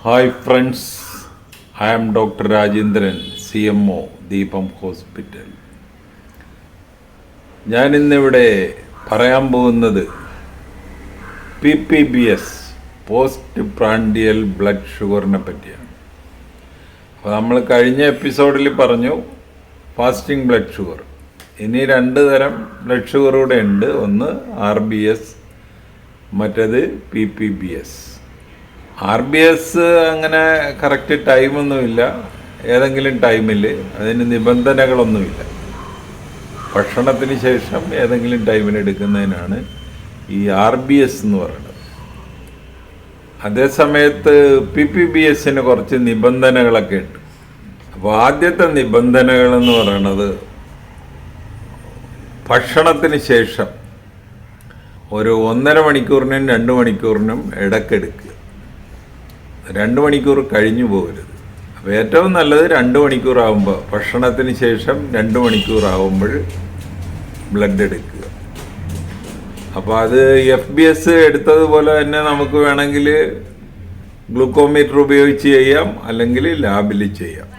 Hi friends, I am doctor Rajendran, CMO, Deepam hospital. ഞാനിന്നിവിടെ പറയാൻ പോകുന്നത് PPBS, പോസ്റ്റ് പ്രാൻഡിയൽ ബ്ലഡ് ഷുഗറിനെ പറ്റിയാണ്. അപ്പോൾ നമ്മൾ കഴിഞ്ഞ എപ്പിസോഡിൽ പറഞ്ഞു ഫാസ്റ്റിംഗ് ബ്ലഡ് ഷുഗർ. ഇനി രണ്ട് തരം ബ്ലഡ് ഷുഗർ കൂടെ ഉണ്ട്. ഒന്ന് RBS, മറ്റേത് PPBS. RBS അങ്ങനെ കറക്റ്റ് ടൈമൊന്നുമില്ല. ഏതെങ്കിലും ടൈമിൽ അതിന് നിബന്ധനകളൊന്നുമില്ല. ഭക്ഷണത്തിന് ശേഷം ഏതെങ്കിലും ടൈമിൽ എടുക്കുന്നതിനാണ് ഈ RBS എന്ന് പറയുന്നത്. അതേസമയത്ത് PPBSന് കുറച്ച് നിബന്ധനകളൊക്കെ ഉണ്ട്. അപ്പോൾ ആദ്യത്തെ നിബന്ധനകൾ എന്ന് പറയുന്നത് ഭക്ഷണത്തിന് ശേഷം ഒരു 1.5 മണിക്കൂറിനും 2 മണിക്കൂറിനും ഇടയ്ക്കെടുക്കുക. 2 മണിക്കൂർ കഴിഞ്ഞു പോകരുത്. അപ്പോൾ ഏറ്റവും നല്ലത് 2 മണിക്കൂറാകുമ്പോൾ, ഭക്ഷണത്തിന് ശേഷം 2 മണിക്കൂറാകുമ്പോൾ ബ്ലഡ് എടുക്കുക. അപ്പോൾ അത് FBS എടുത്തതുപോലെ തന്നെ നമുക്ക് വേണമെങ്കിൽ ഗ്ലൂക്കോമീറ്റർ ഉപയോഗിച്ച് ചെയ്യാം, അല്ലെങ്കിൽ ലാബിൽ ചെയ്യാം.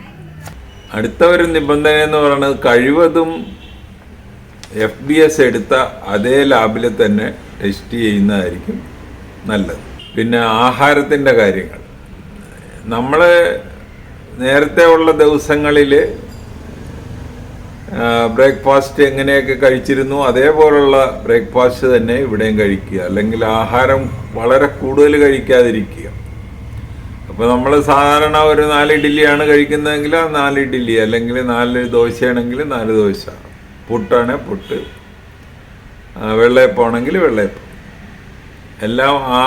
അടുത്ത ഒരു നിബന്ധന എന്ന് പറയുന്നത് കഴിവതും FBS എടുത്ത അതേ ലാബിൽ തന്നെ ടെസ്റ്റ് ചെയ്യുന്നതായിരിക്കും നല്ലത്. പിന്നെ ആഹാരത്തിൻ്റെ കാര്യങ്ങൾ, നമ്മൾ നേരത്തെ ഉള്ള ദിവസങ്ങളിൽ ബ്രേക്ക്ഫാസ്റ്റ് എങ്ങനെയൊക്കെ കഴിച്ചിരുന്നു അതേപോലുള്ള ബ്രേക്ക്ഫാസ്റ്റ് തന്നെ ഇവിടെയും കഴിക്കുക. അല്ലെങ്കിൽ ആഹാരം വളരെ കൂടുതൽ കഴിക്കാതിരിക്കുക. അപ്പോൾ നമ്മൾ സാധാരണ ഒരു 4 ഇഡ്ഡലിയാണ് കഴിക്കുന്നതെങ്കിൽ ആ 4 ഇഡ്ഡലി, അല്ലെങ്കിൽ 4 ദോശയാണെങ്കിൽ 4 ദോശ, പുട്ടാണെങ്കിൽ പുട്ട്, വെള്ളയപ്പമാണെങ്കിൽ വെള്ളയപ്പം, എല്ലാം ആ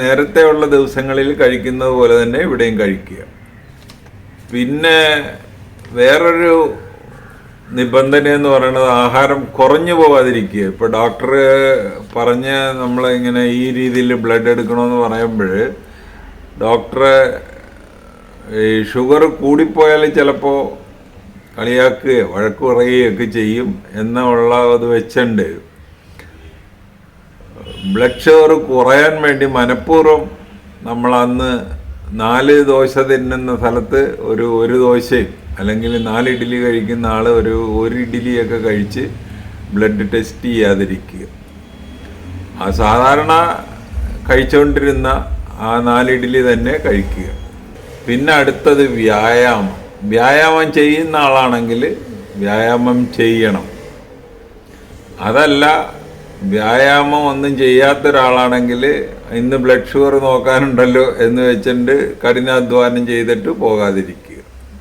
നേരത്തെ ഉള്ള ദിവസങ്ങളിൽ കഴിക്കുന്നത് പോലെ തന്നെ ഇവിടെയും കഴിക്കുക. പിന്നെ വേറൊരു നിബന്ധന എന്ന് പറയുന്നത് ആഹാരം കുറഞ്ഞു പോകാതിരിക്കുക. ഇപ്പോൾ ഡോക്ടർ പറഞ്ഞ് നമ്മളിങ്ങനെ ഈ രീതിയിൽ ബ്ലഡ് എടുക്കണമെന്ന് പറയുമ്പോൾ ഡോക്ടർ ഈ ഷുഗർ കൂടിപ്പോയാൽ ചിലപ്പോൾ കളിയാക്കുകയോ വഴക്ക് പറയുകയൊക്കെ ചെയ്യും എന്നുള്ള അത് വെച്ചുണ്ട് ബ്ലഡ് ഷുഗർ കുറയാൻ വേണ്ടി മനഃപൂർവ്വം നമ്മൾ അന്ന് 4 ദോശ തിന്നുന്ന സ്ഥലത്ത് ഒരു ദോശയും, അല്ലെങ്കിൽ 4 ഇഡ്ഡലി കഴിക്കുന്ന ആൾ ഒരു ഇഡ്ഡലിയൊക്കെ കഴിച്ച് ബ്ലഡ് ടെസ്റ്റ് ചെയ്യാതിരിക്കുക. ആ സാധാരണ കഴിച്ചുകൊണ്ടിരുന്ന ആ 4 ഇഡ്ഡലി തന്നെ കഴിക്കുക. പിന്നെ അടുത്തത് വ്യായാമം ചെയ്യുന്ന ആളാണെങ്കിൽ വ്യായാമം ചെയ്യണം. അതല്ല, വ്യായാമം ഒന്നും ചെയ്യാത്ത ഒരാളാണെങ്കിൽ ഇന്ന് ബ്ലഡ് ഷുഗർ നോക്കാനുണ്ടല്ലോ എന്ന് വെച്ചിട്ട് കഠിനാധ്വാനം ചെയ്തിട്ട് പോകാതിരിക്കുക.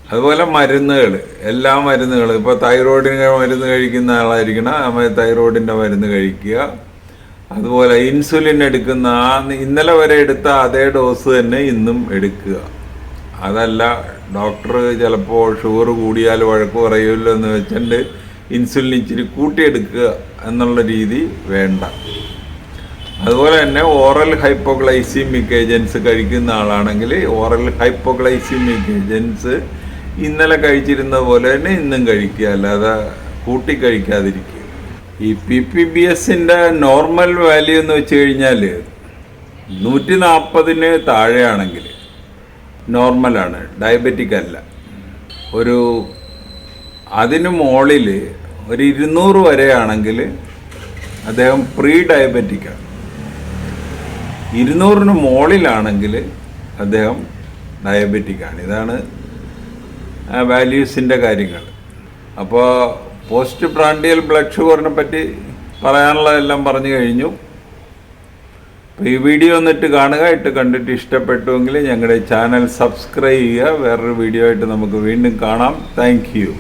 അതുപോലെ മരുന്നുകൾ, എല്ലാ മരുന്നുകളും, ഇപ്പോൾ തൈറോയിഡിന് മരുന്ന് കഴിക്കുന്ന ആളായിരിക്കണം, തൈറോയിഡിൻ്റെ മരുന്ന് കഴിക്കുക. അതുപോലെ ഇൻസുലിൻ എടുക്കുന്ന ഇന്നലെ വരെ എടുത്ത അതേ ഡോസ് തന്നെ ഇന്നും എടുക്കുക. അതല്ല, ഡോക്ടർ ചിലപ്പോൾ ഷുഗർ കൂടിയാൽ വഴക്ക് പറയുമല്ലോ എന്ന് വെച്ചിട്ട് ഇൻസുലിൻ ഇച്ചിരി കൂട്ടിയെടുക്കുക എന്നുള്ള രീതി വേണ്ട. അതുപോലെ തന്നെ ഓറൽ ഹൈപ്പോഗ്ലൈസീമിക് ഏജൻസ് കഴിക്കുന്ന ആളാണെങ്കിൽ ഓറൽ ഹൈപ്പോഗ്ലൈസീമിക് ഏജൻസ് ഇന്നലെ കഴിച്ചിരുന്ന പോലെ തന്നെ ഇന്നും കഴിക്കുക, അല്ലാതെ കൂട്ടി കഴിക്കാതിരിക്കുക. ഈ PPBSൻ്റെ നോർമൽ വാല്യൂ എന്ന് വെച്ച് കഴിഞ്ഞാൽ 140-ന് താഴെയാണെങ്കിൽ നോർമലാണ്, ഡയബറ്റിക് അല്ല. അതിന് മുകളിൽ ഒരു 200 വരെയാണെങ്കിൽ അദ്ദേഹം പ്രീ ഡയബറ്റിക്കാണ്. 200-ന് മുകളിലാണെങ്കിൽ അദ്ദേഹം ഡയബറ്റിക്കാണ്. ഇതാണ് വാല്യൂസിൻ്റെ കാര്യങ്ങൾ. അപ്പോൾ പോസ്റ്റ് പ്രാൻഡിയൽ ബ്ലഡ് ഷുഗറിനെ പറ്റി പറയാനുള്ളതെല്ലാം പറഞ്ഞു കഴിഞ്ഞു. അപ്പോൾ ഈ വീഡിയോ ഒന്നിട്ട് കാണുക. കണ്ടിട്ട് ഇഷ്ടപ്പെട്ടുവെങ്കിൽ ഞങ്ങളുടെ ചാനൽ സബ്സ്ക്രൈബ് ചെയ്യുക. വേറൊരു വീഡിയോ ആയിട്ട് നമുക്ക് വീണ്ടും കാണാം. Thank you.